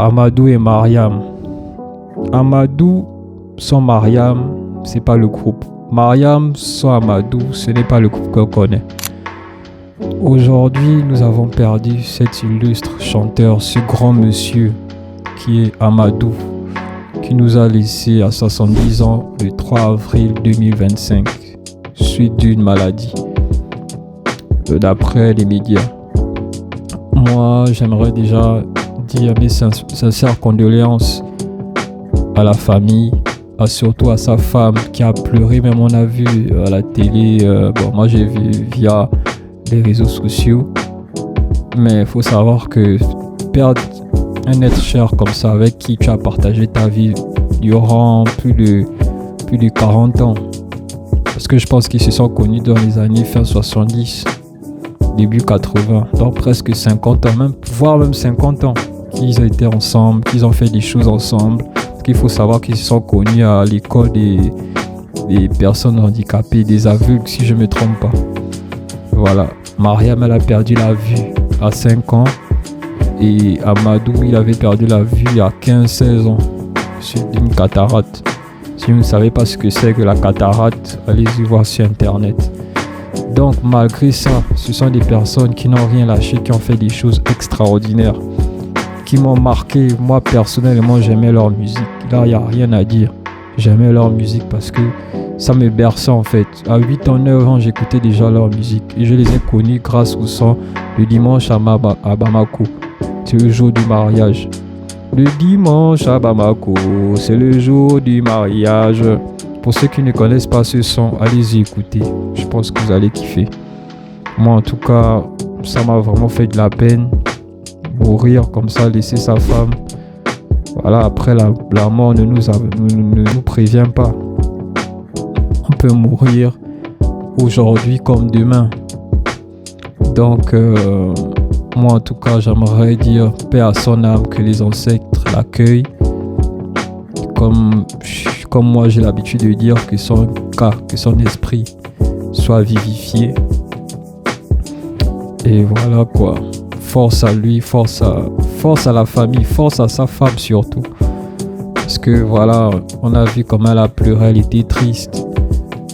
Amadou et Mariam. Amadou sans Mariam, c'est pas le groupe. Mariam sans Amadou, ce n'est pas le groupe qu'on connaît. Aujourd'hui, nous avons perdu cet illustre chanteur, ce grand monsieur qui est Amadou, qui nous a laissé à 70 ans le 3 avril 2025, suite d'une maladie, d'après les médias. Moi, j'aimerais déjà dire mes sincères condoléances à la famille, surtout à sa femme qui a pleuré, même on a vu à la télé, moi j'ai vu via les réseaux sociaux, mais il faut savoir que perdre un être cher comme ça, avec qui tu as partagé ta vie durant plus de 40 ans, parce que je pense qu'ils se sont connus dans les années fin 70, début 80, donc presque 50 ans, voire même 50 ans qu'ils ont été ensemble, qu'ils ont fait des choses ensemble. Parce qu'il faut savoir qu'ils se sont connus à l'école des personnes handicapées, des aveugles, si je ne me trompe pas. Voilà, Mariam, elle a perdu la vue à 5 ans et Amadou, il avait perdu la vue à 15-16 ans suite d'une cataracte. Si vous ne savez pas ce que c'est que la cataracte, allez-y voir sur internet. Donc malgré ça, ce sont des personnes qui n'ont rien lâché, qui ont fait des choses extraordinaires, qui m'ont marqué. Moi personnellement, j'aimais leur musique. Là, il n'y a rien à dire. J'aimais leur musique parce que ça me berçait en fait. À 8 ans, 9 ans, j'écoutais déjà leur musique et je les ai connus grâce au son le dimanche à Bamako. C'est le jour du mariage. Le dimanche à Bamako, c'est le jour du mariage. Pour ceux qui ne connaissent pas ce son, allez-y écouter. Je pense que vous allez kiffer. Moi, en tout cas, ça m'a vraiment fait de la peine. Mourir comme ça, laisser sa femme. Voilà, après la mort ne nous prévient pas. On peut mourir aujourd'hui comme demain. Donc, moi en tout cas, j'aimerais dire paix à son âme, que les ancêtres l'accueillent. Comme moi j'ai l'habitude de dire, que son esprit soit vivifié. Et voilà quoi. Force à lui, force à la famille, force à sa femme surtout. Parce que voilà, on a vu comment elle a pleuré, elle était triste.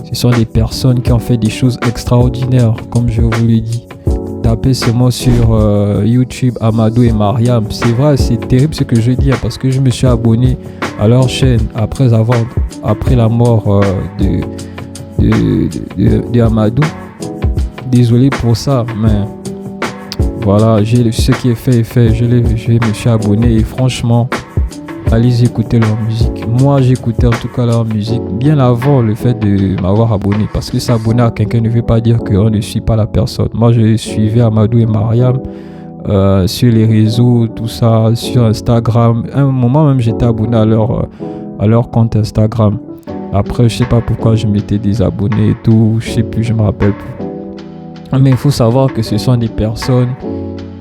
Ce sont des personnes qui ont fait des choses extraordinaires, comme je vous l'ai dit. Tapez ce mot sur YouTube, Amadou et Mariam. C'est vrai, c'est terrible ce que je dis, parce que je me suis abonné à leur chaîne après la mort de Amadou. Désolé pour ça, mais voilà, ce qui est fait est fait. Je me suis abonné et franchement, allez écouter leur musique. Moi, j'écoutais en tout cas leur musique bien avant le fait de m'avoir abonné. Parce que s'abonner à quelqu'un ne veut pas dire qu'on ne suit pas la personne. Moi, je suivais Amadou et Mariam sur les réseaux, tout ça, sur Instagram. À un moment même, j'étais abonné à leur compte Instagram. Après, je sais pas pourquoi je m'étais désabonné et tout. Je sais plus, je me rappelle plus. Mais il faut savoir que ce sont des personnes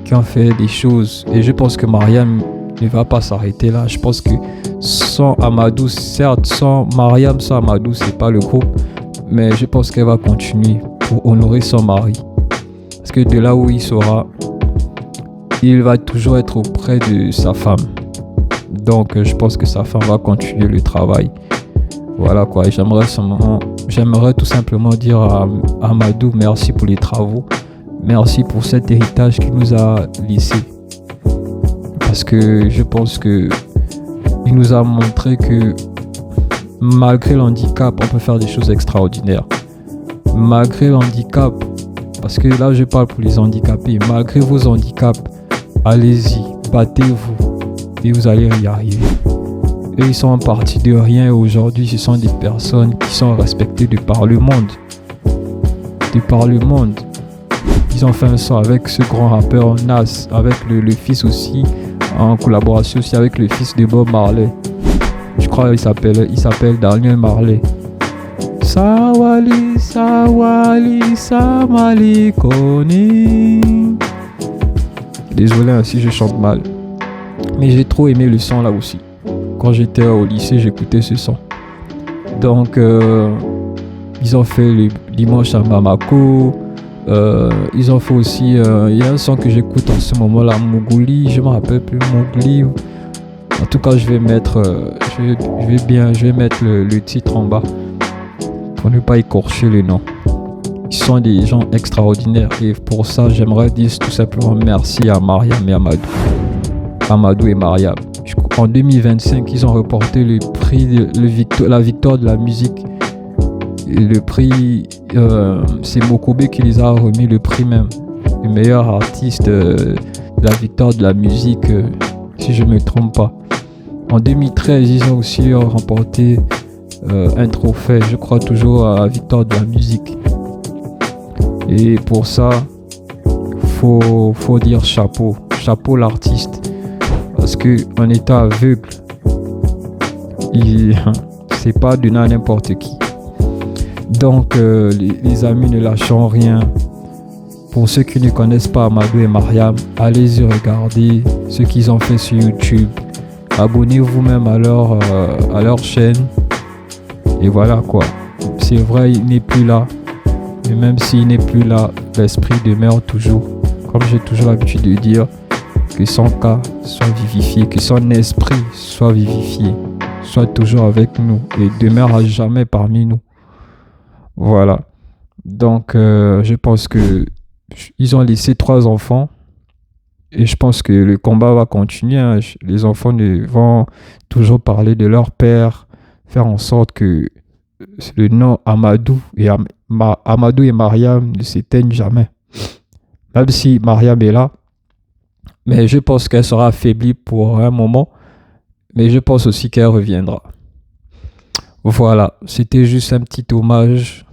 qui ont fait des choses. Et je pense que Mariam ne va pas s'arrêter là. Je pense que sans Amadou, certes, sans Mariam, sans Amadou, c'est pas le groupe. Mais je pense qu'elle va continuer pour honorer son mari. Parce que de là où il sera, il va toujours être auprès de sa femme. Donc je pense que sa femme va continuer le travail. Voilà quoi, j'aimerais tout simplement dire à Amadou merci pour les travaux, merci pour cet héritage qu'il nous a laissé. Parce que je pense que il nous a montré que malgré l'handicap, on peut faire des choses extraordinaires. Malgré l'handicap, parce que là je parle pour les handicapés, malgré vos handicaps, allez-y, battez-vous et vous allez y arriver. Eux, ils sont en partie de rien. Aujourd'hui, ce sont des personnes qui sont respectées de par le monde. De par le monde. Ils ont fait un son avec ce grand rappeur Nas, avec le fils aussi, en collaboration aussi avec le fils de Bob Marley. Je crois qu'il s'appelle Daniel Marley. Sawali, Sawali, Samali, Koni. Désolé hein, si je chante mal. Mais j'ai trop aimé le son là aussi. Quand j'étais au lycée, j'écoutais ce son. Donc, ils ont fait le dimanche à Bamako. Ils ont fait aussi... Il y a un son que j'écoute en ce moment là, Mowgli. Je me rappelle plus, Mowgli. En tout cas, je vais mettre, je vais mettre le titre en bas pour ne pas écorcher le nom. Ils sont des gens extraordinaires et pour ça, j'aimerais dire tout simplement merci à Mariam et Amadou. Amadou et Mariam. En 2025, ils ont remporté le prix, la victoire de la musique. Et le prix, c'est Mokobe qui les a remis le prix même. Le meilleur artiste de la victoire de la musique, si je ne me trompe pas. En 2013, ils ont aussi remporté un trophée, je crois toujours à la victoire de la musique. Et pour ça, faut dire chapeau. Chapeau l'artiste. Parce qu'en état aveugle, c'est pas donné à n'importe qui. Donc, les amis, ne lâchons rien. Pour ceux qui ne connaissent pas Amadou et Mariam, allez-y regarder ce qu'ils ont fait sur YouTube. Abonnez-vous même à leur chaîne. Et voilà quoi. C'est vrai, il n'est plus là. Mais même s'il n'est plus là, l'esprit demeure toujours. Comme j'ai toujours l'habitude de dire, que son cas soit vivifié, que son esprit soit vivifié, soit toujours avec nous et demeure à jamais parmi nous. Voilà. Donc, je pense que ils ont laissé 3 enfants et je pense que le combat va continuer. Hein. Les enfants vont toujours parler de leur père, faire en sorte que le nom Amadou et Mariam ne s'éteignent jamais. Même si Mariam est là, mais je pense qu'elle sera affaiblie pour un moment, mais je pense aussi qu'elle reviendra. Voilà, c'était juste un petit hommage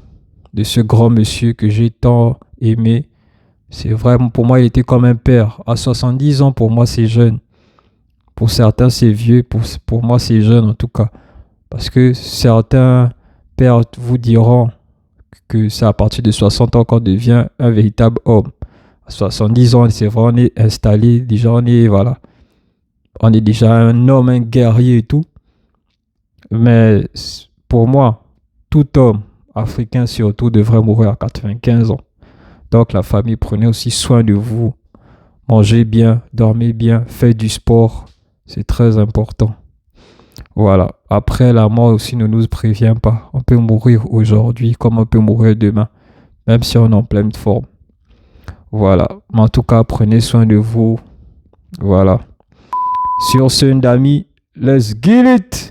de ce grand monsieur que j'ai tant aimé. C'est vraiment, pour moi, il était comme un père. À 70 ans, pour moi, c'est jeune. Pour certains, c'est vieux. Pour moi, c'est jeune en tout cas. Parce que certains pères vous diront que c'est à partir de 60 ans qu'on devient un véritable homme. À 70 ans, c'est vrai, on est installé. Déjà, on est déjà un homme, un guerrier et tout. Mais pour moi, tout homme africain surtout devrait mourir à 95 ans. Donc la famille, prenez aussi soin de vous. Mangez bien, dormez bien, faites du sport. C'est très important. Voilà. Après, la mort aussi ne nous prévient pas. On peut mourir aujourd'hui comme on peut mourir demain. Même si on est en pleine forme. Voilà. Mais en tout cas, prenez soin de vous. Voilà. Sur ce, d'amis, let's get it!